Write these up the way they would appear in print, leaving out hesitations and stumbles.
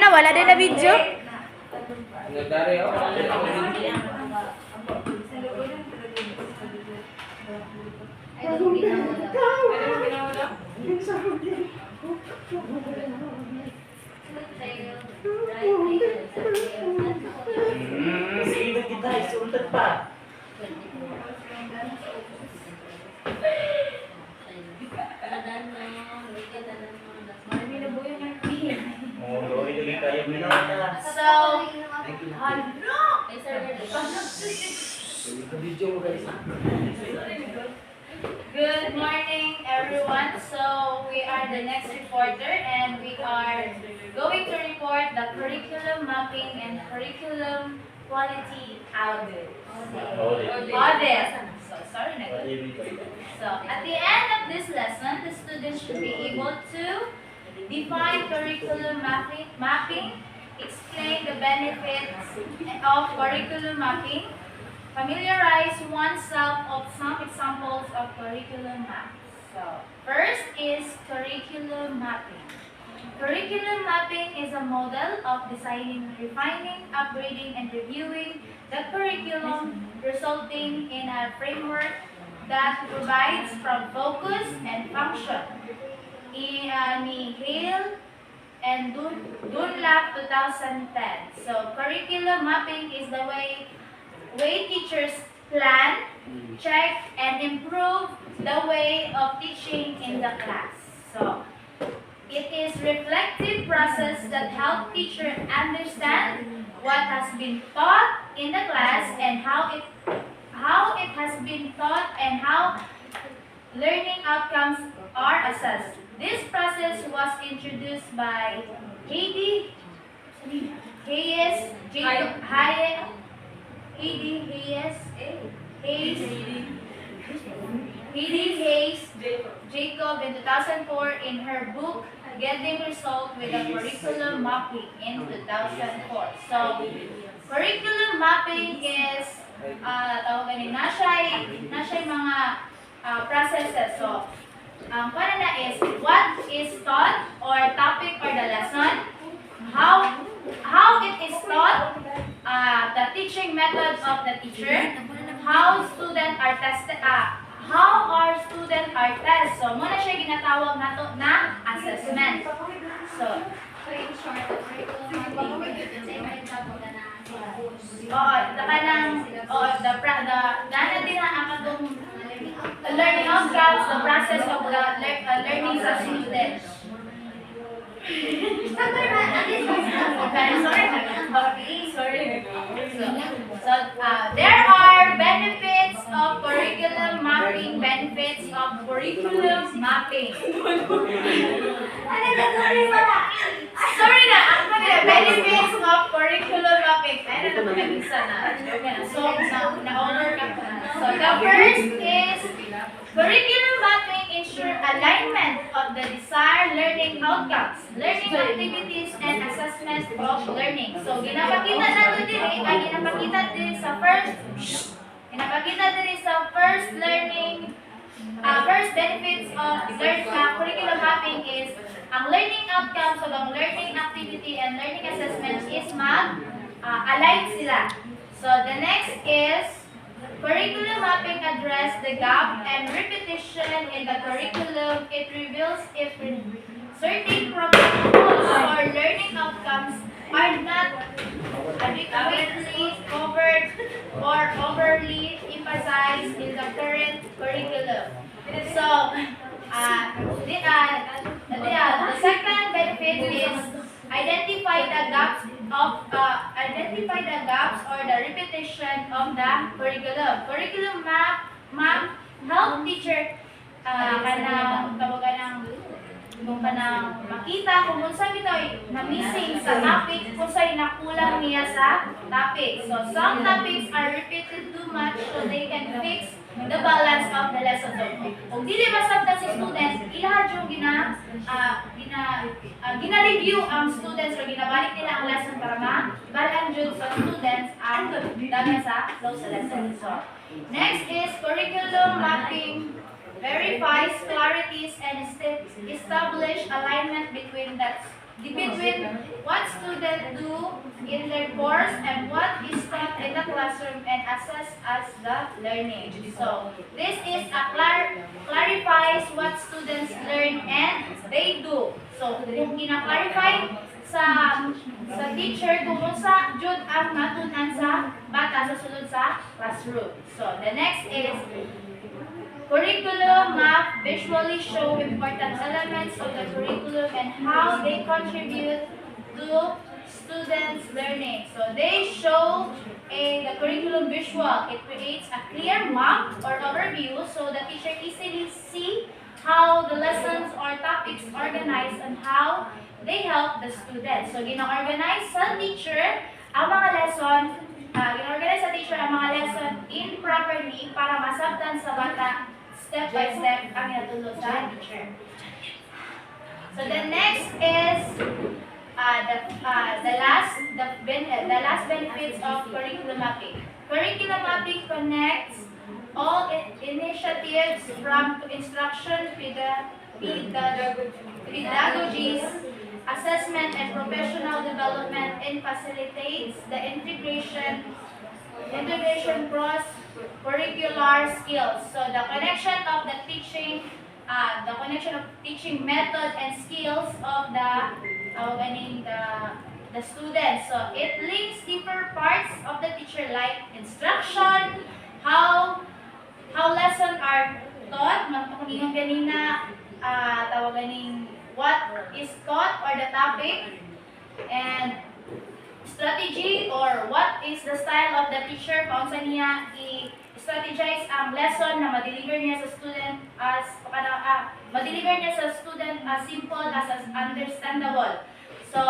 na, wala din na video. Sige kita, isunod pa. Good morning, everyone. So we are the next reporter, and we are going to report the curriculum mapping and curriculum quality audit. Audit. So sorry, So at the end of this lesson, the students should be able to define curriculum mapping, explain the benefits of curriculum mapping, familiarize oneself of some examples of curriculum maps. So, first is curriculum mapping. Curriculum mapping is a model of designing, refining, upgrading, and reviewing the curriculum, resulting in a framework that provides from focus and function. Ni Hale and Dunlap 2010. So, curriculum mapping is the way teachers plan, check, and improve the way of teaching in the class. So, it is reflective process that help teachers understand what has been taught in the class and how it has been taught and how learning outcomes are assessed. This process was introduced by Heidi Hayes, Jacob Hayes, Jacob in 2004 in her book Getting Results with a Curriculum Mapping in 2004. So, curriculum mapping is nasa mga processes. So, para na is what is taught or topic or the lesson, how it is taught, the teaching method of the teacher, how students are tested, how our students are tested. So, muna siya ginatawag nato na assessment. So, in short, dana din ang atong learning outcomes, the process of the learning sa students. So, there are benefits of curriculum mapping. Benefits of curriculum mapping. Sorry na, ang benefits of curriculum mapping. So, na-honor ka. So, the first is curriculum mapping ensure alignment of the desired learning outcomes, learning activities, and assessment of learning. So, ginapakita natin din sa first learning, first benefits of curriculum mapping is ang learning outcomes o ang learning activity and learning assessment is align sila. So, the next is curriculum mapping address the gap and repetition in the curriculum. It reveals if certain programs or learning outcomes are not adequately covered or overly emphasized in the current curriculum. So, the second benefit is identify the gaps or the repetition of the curriculum. Curriculum map help teacher kung makita kung unsa bitaw na missing sa topic, kung sa'y nakulang niya sa topic. So some topics are repeated too much so they can fix the balance of the lesson. So kung dili masabtan sa students, ilahat yung gina-review ang students o ginabalik nila ang lesson para ma-balan jud sa students ang dagan sa flow sa lesson. So next is curriculum mapping verifies clarities and establish alignment between between what students do in their course and what is taught in the classroom and assess as the learning. So this is a clarifies what students learn and they do. So kung kina-clarify sa teacher kung unsa jud ang matunan sa bata sa sulod sa classroom. So the next is curriculum map visually show important elements of the curriculum and how they contribute to students' learning. So they show the curriculum visual. It creates a clear map or overview so the teacher easily see how the lessons or topics organized and how they help the students. So gina-organize sa teacher ang mga lesson, gina-organize sa teacher ang mga lesson improperly para masabtan sa bata step by step ang ginatulog sa teacher. So the next is the last benefits of curriculum mapping. Curriculum mapping connects all initiatives from instruction, pedagogies, assessment, and professional development and facilitates the integration cross curricular skills. So the connection of teaching method and skills of the students. So it links different parts of the teacher like instruction, how lessons are taught, magpakuningon ganina, what is taught or the topic, and strategy or what is the style of the teacher, paunsa niya i-strategize ang lesson na ma-deliver niya sa student as simple as understandable. So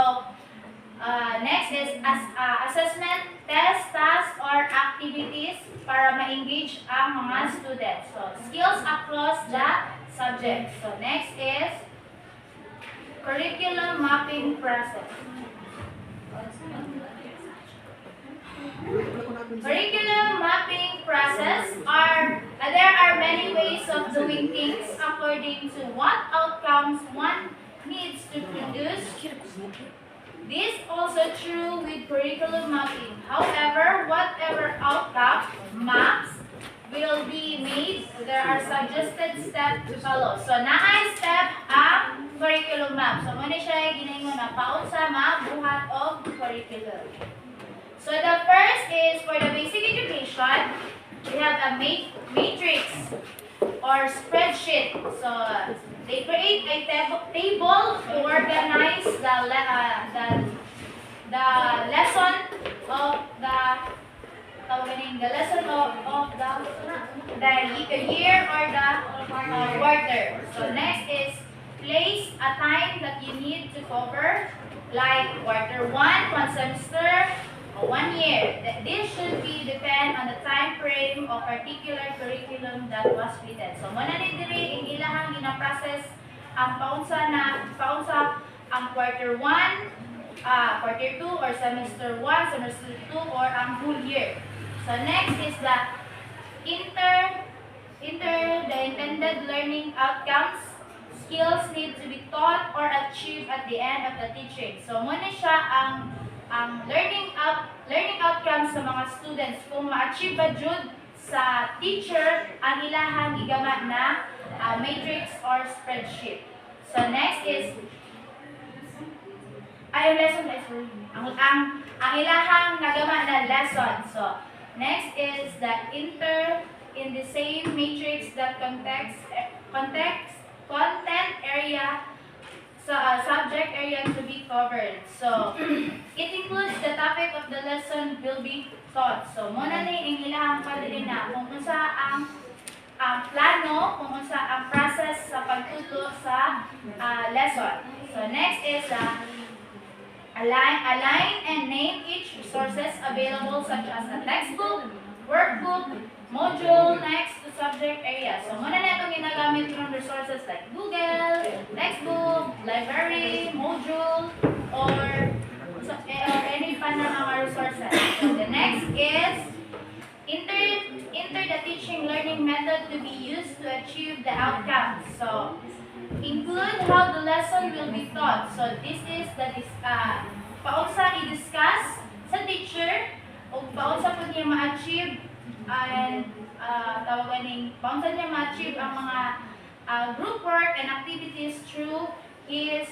next is assessment, test, tasks, or activities para ma-engage ang mga students. So skills across the subject. So next is curriculum mapping process. Curriculum mapping process there are many ways of doing things according to what outcomes one needs to produce. This also true with curriculum mapping. However, whatever outcome maps will be made, there are suggested steps to follow. So naay step ang curriculum map. So muna siya ginaingon na paun sa mabuhat of curriculum. So the first is for the basic education, we have a matrix or spreadsheet. So they create a table to organize the lesson of the lesson of the year or the quarter. So next is place a time that you need to cover, like quarter 1 semester, 1 year. This should be depend on the time frame of particular curriculum that was written. So muna ni diri ang ilahang gina-process ang paunsa ang quarter 1, quarter 2 or semester 1, semester 2 or ang whole year. So next is the the intended learning outcomes. Skills need to be taught or achieved at the end of the teaching. So muna siya ang learning outcomes sa mga students kung ma-achieve ba jud sa teacher ang ilahang igama na matrix or spreadsheet. So next is ang ilahang nagama na lesson. So next is the in the same matrix that content area, subject area to be covered. So it includes the topic of the lesson will be taught. So muna ni ang ilahang padili na kung unsa ang plano, kung unsa ang process sa pagtuturo sa lesson. So next is align and name each resources available such as a textbook, workbook, module next to subject area. So muna na itong ginagamit yung resources like Google, textbook, library, module, or any pa na mga resources. So the next is enter the teaching learning method to be used to achieve the outcomes. So include how the lesson lesson will be taught. So this is paunsa i-discuss sa teacher o paunsa po niya ma-achieve and tawagan ning paunsa niya ma-achieve ang mga group work and activities through his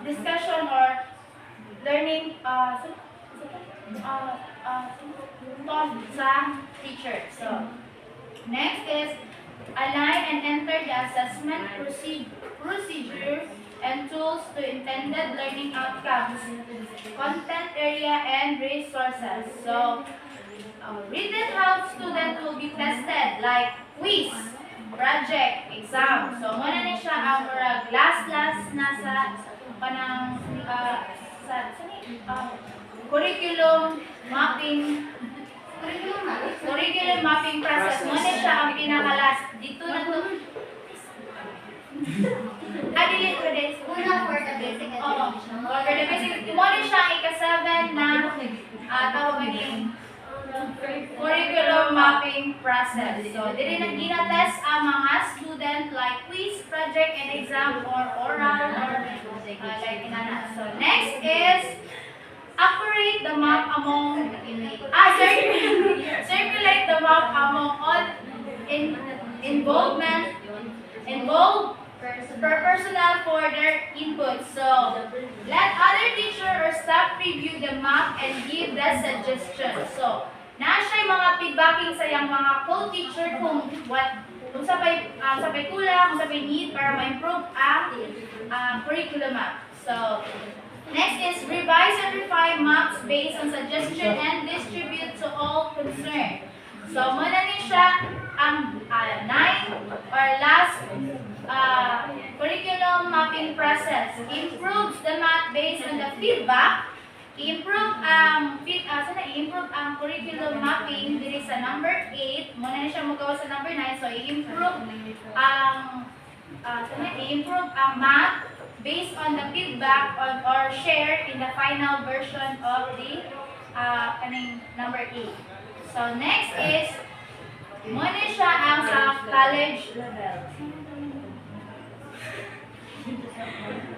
discussion or learning taught sa teacher. So, next is align and enter the assessment procedure and tools to intended learning outcomes, content area, and resources. So, written how student will be tested like quiz, project, exam. So, muna na siya ang last na sa kanang curriculum mapping process. Muna siya ang pinaka-last. Dito na to. Dili ko din. Una for the basic education. For the basic. Muna siya ang ika-7 na tawagan yung curriculum mapping process. So, dili na gina-test ang mga student like quiz, project, and exam or oral or like inana. So, next is operate the map among circulate the map among all involved per personnel for their input. So, let other teacher or staff review the map and give the suggestions. So, na siya mga feedbacking sa yung mga co-teacher kung sabay kulang, kung sabay need para ma-improve ang curriculum map. So, next is revise and refine maps based on suggestion and distribute to all concerned. So, muna ni siya ang 9 or last curriculum mapping process. Improves the map based on the feedback. I-improve ang curriculum mapping diri sa number 8. Muna na siya magawa sa number 9. So, i-improve ang map based on the feedback or share in the final version of the number 8. So, next is muna siya ang sa college level.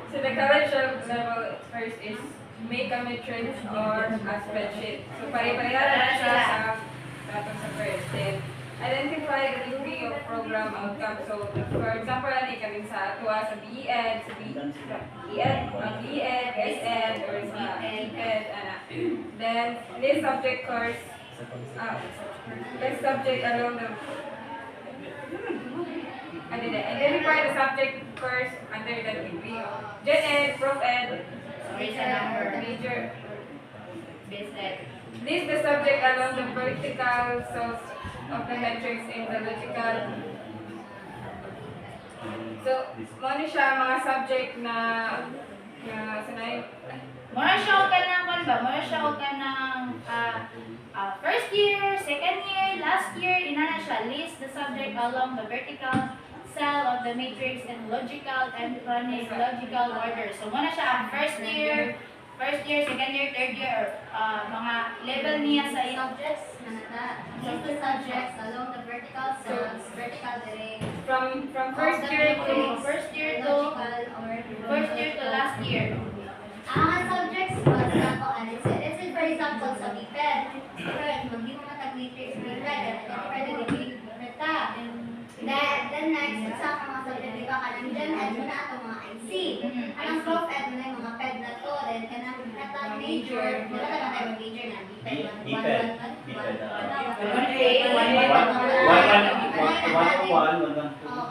So the college level first is make a matrix or a spreadsheet. So pare-pareha na siya sa sa first. Then identify the degree of program outcome. So for example, kaming sa atua sa BEd, SN, or sa EPED, then this subject course, this subject along the identify the subject course under the degree of Gen Ed, Prof Ed, major. List the subject along the vertical source of the metrics in the logical. So, muna siya mga subject na sanay. Muna siya o ka ng first year, second year, last year, inana siya. List the subject along the vertical cell of the matrix in logical and chronological order. So, muna siya ang first year, second year, third year, mga level niya sa Subjects na list the subjects along the vertical cells, vertical direct. From first year to last year. Ang mga subjects, for example, let's say for example, sa BPED, hindi mo matag-matrix BPED, identify the degree nata. Then next, sa mga subject, di ba ka ng Gen Ed mo na itong mga IC. Anong Prof Ed mo na yung mga PED na to, then ka ng major, di ba ka tayo major na BPED 1.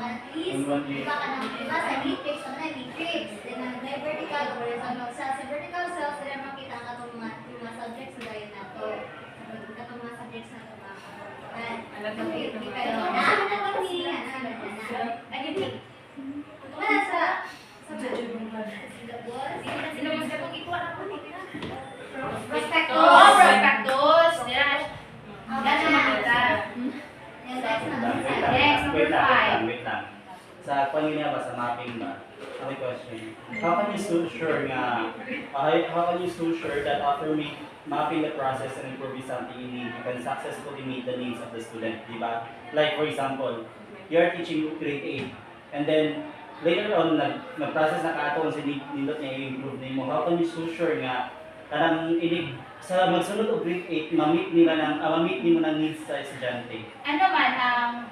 At least, di ba ka ng sa matrix, so na matrix, then may vertical horizontal cells. Sa vertical cells, then makita ka itong mga subjects na dahil na to. Itong mga subjects na ito mga prospectus. Next, number 5. Wait lang. Sa pangina ba, sa mapping ba? Ano yung question? How can you so sure that after mapping the process and improving something you need, you can successfully meet the needs of the student, di ba? Like for example, you are teaching grade 8. And then, later on, nag-process na kaato sa nindot niya i-improve nimo. How can you so sure nga kanang inig sa magsunod og grade 8 ma-meet nimo ng needs sa estudyante? Ano man, ang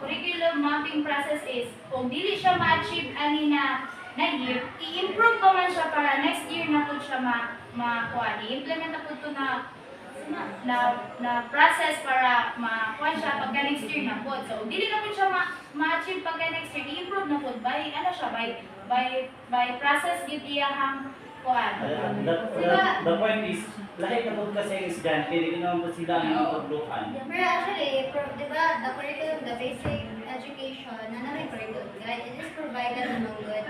curriculum mapping process is, kung dili siya ma-achieve ani na year, i-improve pa man siya para next year na po siya ma-kuha. I-implement na po ito na process para ma-kuha siya pagka next year na po. So, dili na po siya ma-achieve pagka next year, i-improve na po by, ano siya, by process yun iyahang kuha. The point is, lahat na po kasi yung estudyante, hindi naman po sila ang tutulukan. Pero actually, di ba, the curriculum, the basic education, na may curriculum guide, it is provided naman good.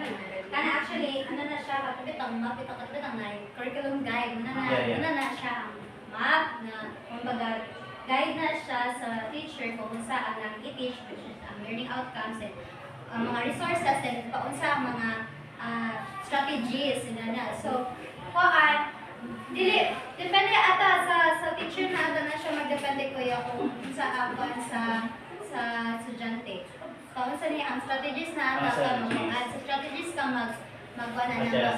Kana actually, ano na siya, katubitang map, katubitang na curriculum guide, ano na siya, map, na, kumbaga, guide na siya sa teacher kung saan ang i-teach, which is ang learning outcomes, and mga resources, and paunsa ang mga strategies, na. So, depende ata sa teacher na ata na siya magdepende kuya kung sa estudyante. Kung sa niya ang strategies na ata ka mag-add, sa strategies ka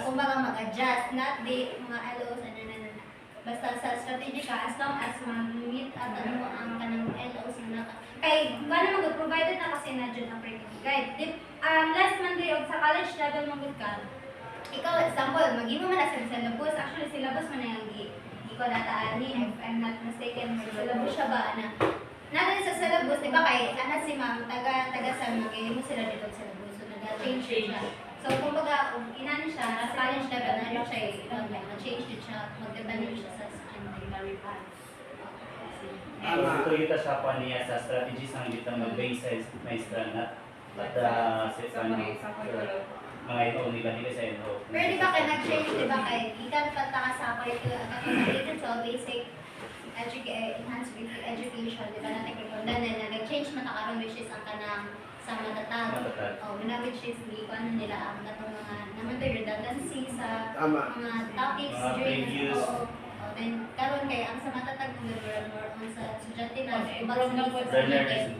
kumbaga mag-adjust, not the mga LOs, basta sa strategy ka, as long as mag-meet ata mo ang kanang LOs na kay paano mag-provided na kasi na dyan ang curriculum guide. Last Monday sa college level magod ka, ikaw, example, mag-ibo man na sa syllabus. Actually, syllabus man na yung ko nataan if I'm not mistaken. Syllabus siya ba na? Natin sa syllabus, di ba kay, si ma'am, taga sa mga mo sila dito sa syllabus. So, nag-change siya. So, kumbaga, kung inano siya, nasa college level na rin siya, nag-change din siya, mag-depende siya sa So, ito yung sa niya sa strategies ang dito mag-base sa maestra na at Sa mga isa mga ito nila nila sa ito. pero di ba kaya nag-change, di ba kaya ikan pataka sa curriculum so basic enhanced basic education, di ba natin curriculum na nag-change matakaroon which is ang kanang sa matatag. Which is di ko ano nila ang katong mga naman to redundancy sa mga topics Mga during previous. then karon kay ang sa matatag more on sa estudyante na Improve na po sa learners.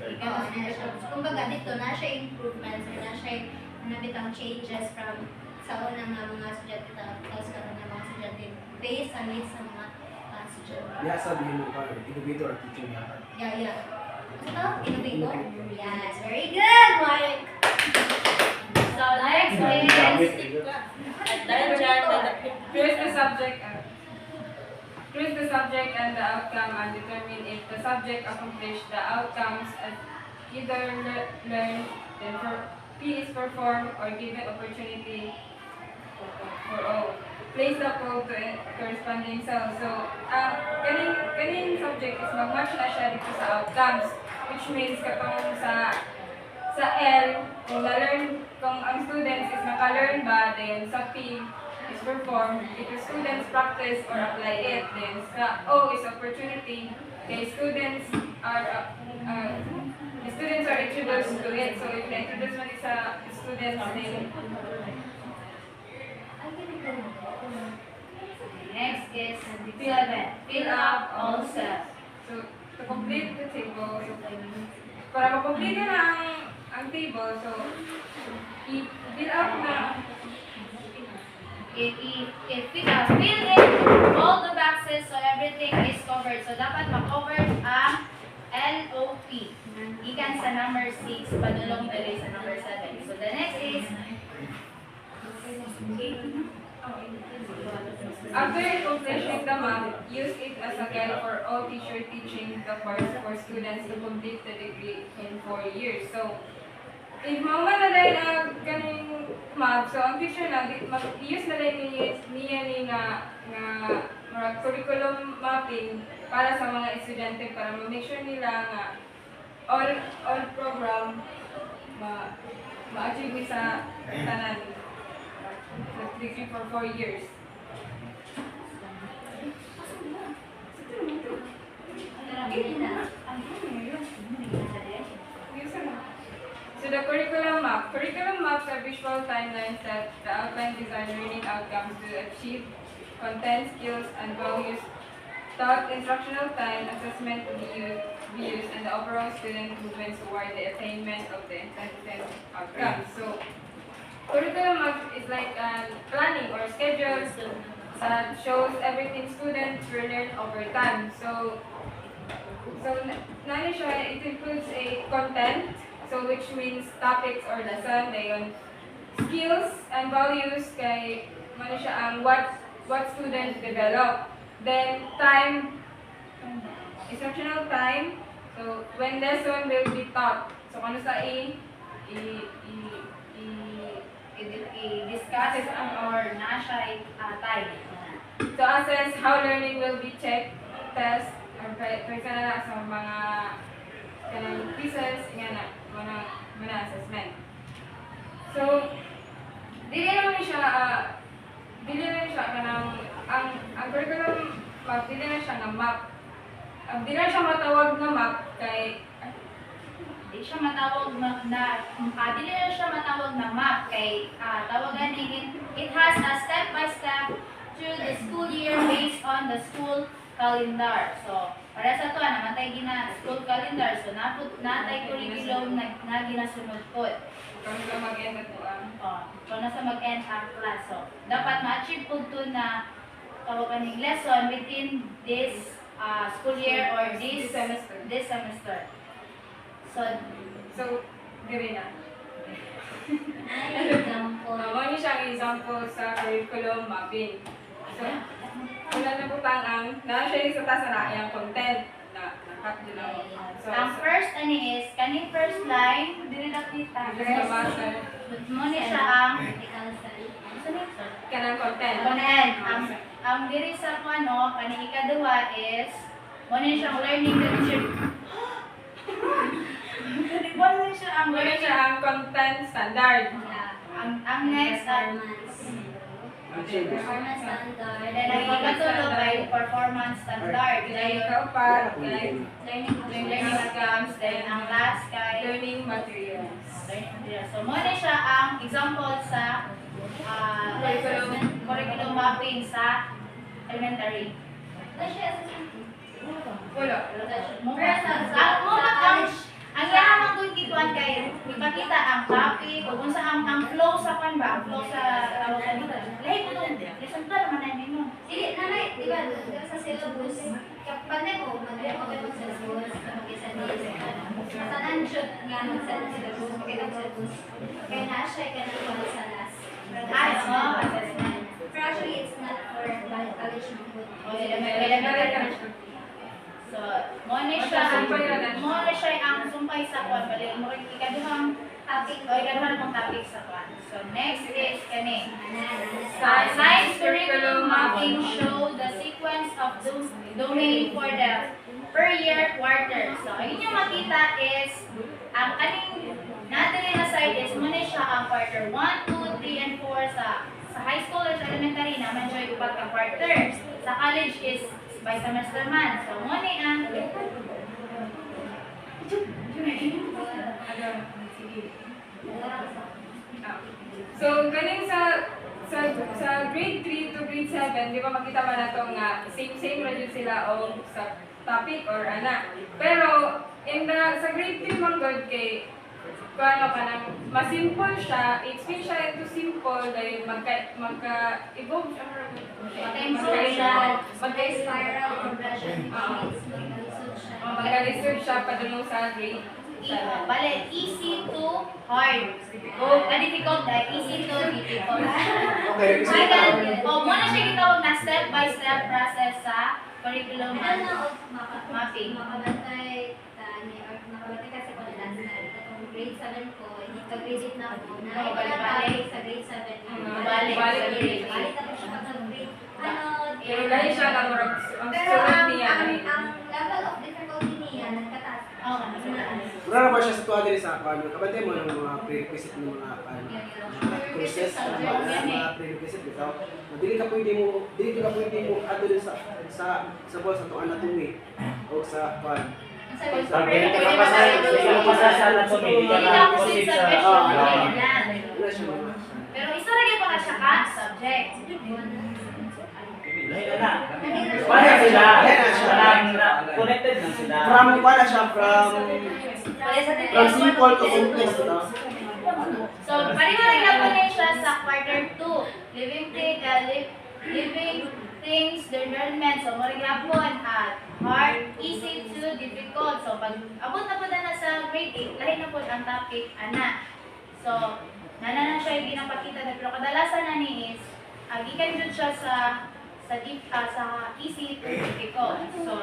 kumbaga dito na siya improvements na siya nabitang changes from sa unang mga estudyante tapos karon na mga estudyante based sa needs sa mga estudyante. Yeah, sabihin mo pa, innovator or teaching yata. Yeah. Ito, innovator? Yes, very good, Mike! So, next is, Choose the subject and the outcome and determine if the subject accomplished the outcomes as either learned, then P is performed or given opportunity for all. Place the code to corresponding cell. So, kaning subject is mag-match na siya dito sa outcomes, which means katong sa L, kung ang students is naka-learn ba, then sa P is perform. If the students practice or apply it, then sa O is opportunity. Okay, students are introduced to it. So if na-introduce mo sa students, then next is fill up all cells. so to complete the table, para ma-complete na ang table, so i-fill up na If fill in all the boxes so everything is covered. So dapat ma-cover ang LOP. Ikan sa number 6, padulong dali sa number 7. So the next is after completing the map, use it as a guide for all teacher teaching the course for students to complete the degree in 4 years. So, if mama na dahil ganing map, so ang teacher na, use na dahil niya ni nga curriculum mapping para sa mga estudyante para ma-make sure nila nga all program ma-achieve sa tanan degree for 4 years. So the curriculum map. Curriculum maps are visual timelines that the outline design learning outcomes to achieve content, skills, and values taught, instructional time, assessment to be used, views and the overall student movements toward the attainment of the intended outcomes. So, curriculum is like planning or schedule that shows everything students will learn over time. So nani siya, it includes a content, so which means topics or lesson, dayon skills and values kay mano siya ang what students develop. Then time, instructional time, so when lesson will be taught. So kung sa i-discuss or na siya time. to assess how learning will be checked, test, or pwede na sa mga kanang pieces nga na mga assessment. So, dili naman siya kanang ang curriculum map, dili na siya nga map. Dili na siya matawag na map kay Di siya matawag dili na siya matawag na map kay tawagan ni it has a step by step through the school year based on the school calendar. So, para sa to namatay gina school calendar. So, natay curriculum na ginasunod po. kung sila mag-end at tuang. So, nasa mag-end ang class. So, dapat ma-achieve po to na tawagan ng lesson within this school year or this semester. So, diri na. Ay, example. Mao ni siyang example sa curriculum mapping. So, wala na po ang siya sa taas na yung content na nakat din ako. So, ang first is, kaning first line, dili na kita. just nabasa. Mo ni siya ang Critical study. Kanang content. content. Ang diri sa ano, kaning ikaduha is, mo ni siyang learning literature. Mo ni siya ang Wala learning. siya ang content standard. Ang next, Performance standard. then ang ikatulog ay performance standard. Kaya Then ikaw pa, kay learning outcomes. Then ang last kay learning materials. learning materials. So, mo ni siya ang example sa curriculum mapping sa elementary. Wala. Ang yaman kung kituan kayo, ipakita ang topic, o kung saan ang flow sa kan ba, ang flow sa tawagan nito. Lahi ko doon, lesson plan naman namin mo. Dili, nanay, di ba, sa syllabus, kapag ko, mag-syllabus, mag-isa masanan siya nga sa syllabus, mag-syllabus. Kaya na siya, kaya na sa last. Ay, oo, assessment. Pero actually, it's not for college na po. O, elementary. So, mo ni siya ang sumpay sa kwan, bali mo rin ikaduhang topic o ikaduhang mong topic sa kwan. So, next is kani. Science curriculum mapping show the sequence of domain for the per year quarter. So, ang inyong makita is ang kaning natin na side is mo ni siya ang quarter 1, 2, 3, and 4 sa high school or sa elementary naman siya yung upat ka quarter. Sa college is by semester man. So, mo ni ang So, galing sa grade 3 to grade 7, di ba makita man nato nga same ra jud sila o sa topic or ana. Pero sa grade 3 man god kay kuano ka nang masimple siya, i-explain siya into simple dahil magka-evolve siya. Magka-improve siya. Mag-spiral progression, which means mag-research siya. Magka-research siya padulong sa grade 7. Bale, easy to hard. O, difficult dahil easy to difficult. Okay, O, muna siya gitawag na step-by-step process sa curriculum mapping. Makabantay kasi ko na last night. Katong grade 7 ko, hindi ka grade 8 na ako. Balik. Sa grade 7. Balik sa grade 8. Balik ako siya katong grade. Pero dahil siya lang ang Pero sulat niya. ang level of difficulty niya, nagkataas. Oo, Wala na ba siya sa tuwa din sa kwan? Kabante mo ng mga prerequisite ng mga courses, mga prerequisite bitaw. Dili ka pwede mo ato din sa boss sa tuan anatomy o sa kwan. Pag pinapasa sa anatomy, hindi ka na proceed sa Wala siya mga. pero isa lagi pa ka siya ka subject. Lahi na. Wala sila. Connected lang sila. From, wala siya, from simple to complex, no? So, pariwarig na po niya siya sa quarter 2. Living things, development. So, marig na po hard, easy to difficult. So, pag abot na po na sa grade 8, lahi na po ang topic, ana. So, nana na siya yung ginapakita na, pero kadalasan na ni is, gikan dun siya sa easy to difficult. So,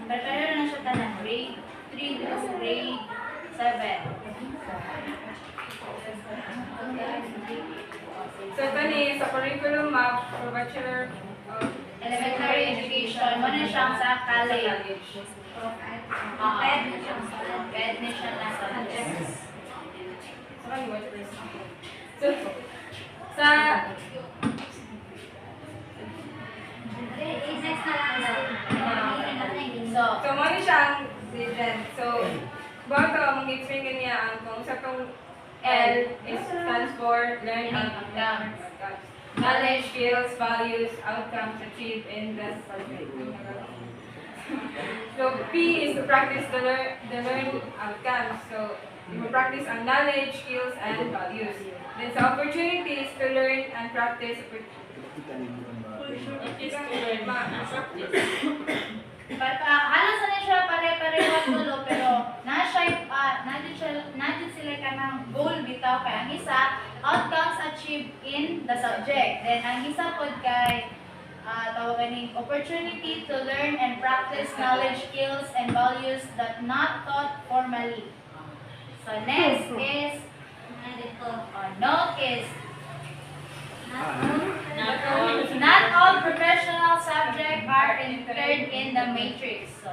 pero na siya tanan, grade 3 to grade 7. So, kani sa curriculum map for Bachelor of Elementary education, mo na siyang sa college. Ped na siya na sa So, kani watch this. So, sa So, mo ni siya ang legend. So, bago mag-explain kaniya ang kung sa tong L is stands for learning outcomes. Knowledge, skills, values, outcomes achieved in the subject. So P is to practice the learning outcomes. So you will practice on knowledge, skills, and values. Then sa opportunities to learn and practice. halos na siya pare-pareho tulo, pero na-jud sila ka ng goal bitaw kay ang isa outcomes achieved in the subject. Then ang isa pod kay tawagan ning opportunity to learn and practice knowledge, skills, and values that not taught formally. So next is note is not all professional subjects are included in the matrix. So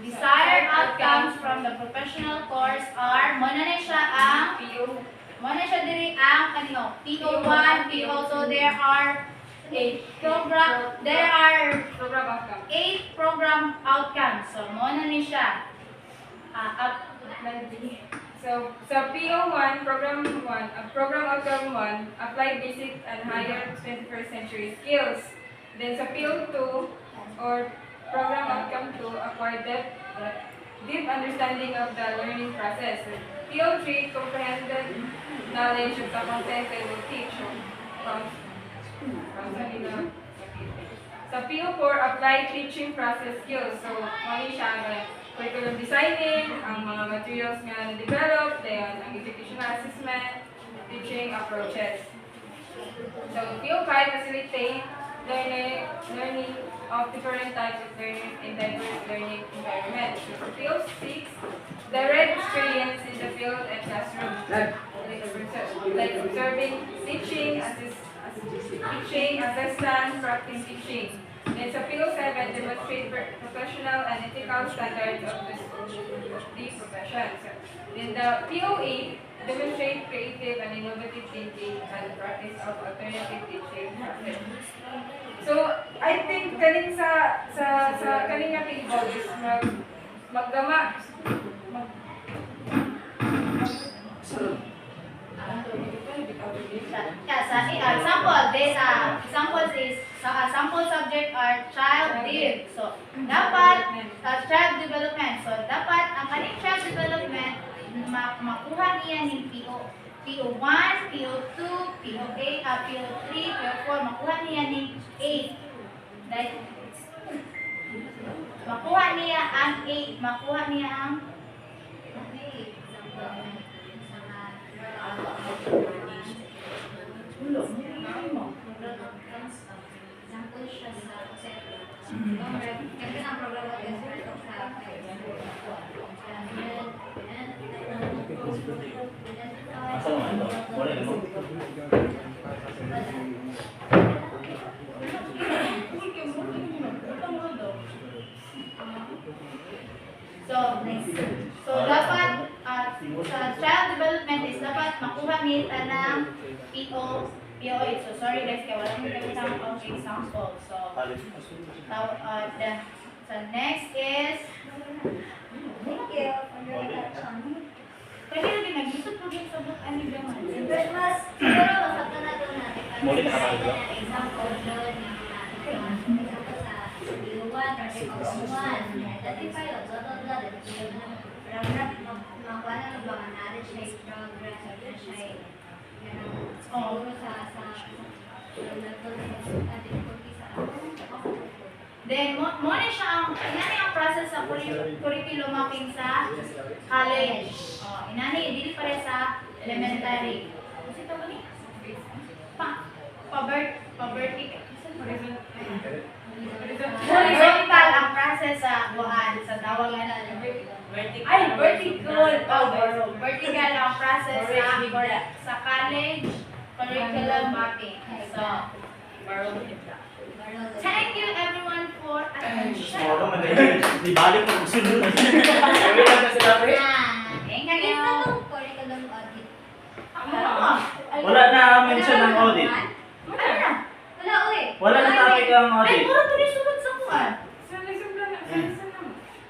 desired outcomes from the professional course are muna na siya diri ang kanino PO1, PO2. There are 8 program outcomes. So muna ni siya So, sa PO1, Program 1, Program Outcome 1, apply basic and higher 21st century skills. Then sa PO2, or Program Outcome 2, acquire deep understanding of the learning process. PO3, comprehended knowledge of the content they will teach. Sa PO4, apply teaching process skills. So, mali siya curriculum designing, ang mga materials nga na-develop, then ang educational assessment, teaching approaches. So, PO5, facilitate learning of different types of learning in diverse learning environments. So, PO6, direct experience in the field and classroom, like observing, teaching, assessment, practice teaching. Then sa PO7, demonstrate professional and ethical standards of the profession. Then the PO8, demonstrate creative and innovative thinking and practice of alternative teaching methods. So, I think kaning sa kaning nga table is maggama sample subject are child div. So, dapat child development. So, dapat ang kaning child development makuha niya ng PO1, PO2, PO8, PO3, PO4, makuha niya ng 8. Dahil makuha niya ang 8, makuha niya ang Asa naman ito? Wala naman. So dapat sa child development is dapat makuha nila ng PO8. So sorry guys, kaya wala nang example. So the next is Thank you for your attention. kasi lagi nag-isip ko din sa book ano naman. Mas siguro masaktan na doon natin. Muli na kapag ba? Example doon, example sa BO1, project of 1, identify of blah blah blah, pero makuha na ng mga knowledge na progress, knowledge na siguro sa Then, mo na siya ang, inani ang process sa curriculum mapping sa college. Oh, inani, dili pa rin sa elementary. Kasi ito ba ni? Pa-vertical. Horizontal ang process sa buwan, sa tawagan na ay, vertical. Oh, vertical ang process sa college curriculum mapping. So, thank you everyone for attention. Oo, madali. Di balik mo sunod. Thank Naging you. sa itong curriculum audit. Wala na mention ng audit. Ano na? Wala, uy. Wala na topic ang Ay, audit. puro tuloy sunod sa kuwan. Sa lesson plan na, sa lesson na.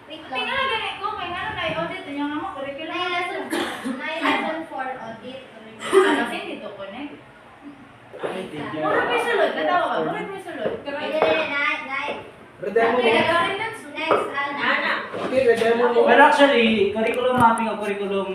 Wait Tingnan lang. na ganit ko, may nga na audit niya nga mo curriculum. Nine lesson 4 audit. Ano kasi dito ko na. Mura may sulod, natawa ka. Mura may sulod. Nine. Redemo mo. Next, Ana. Okay, redemo mo. Well, actually, curriculum mapping o curriculum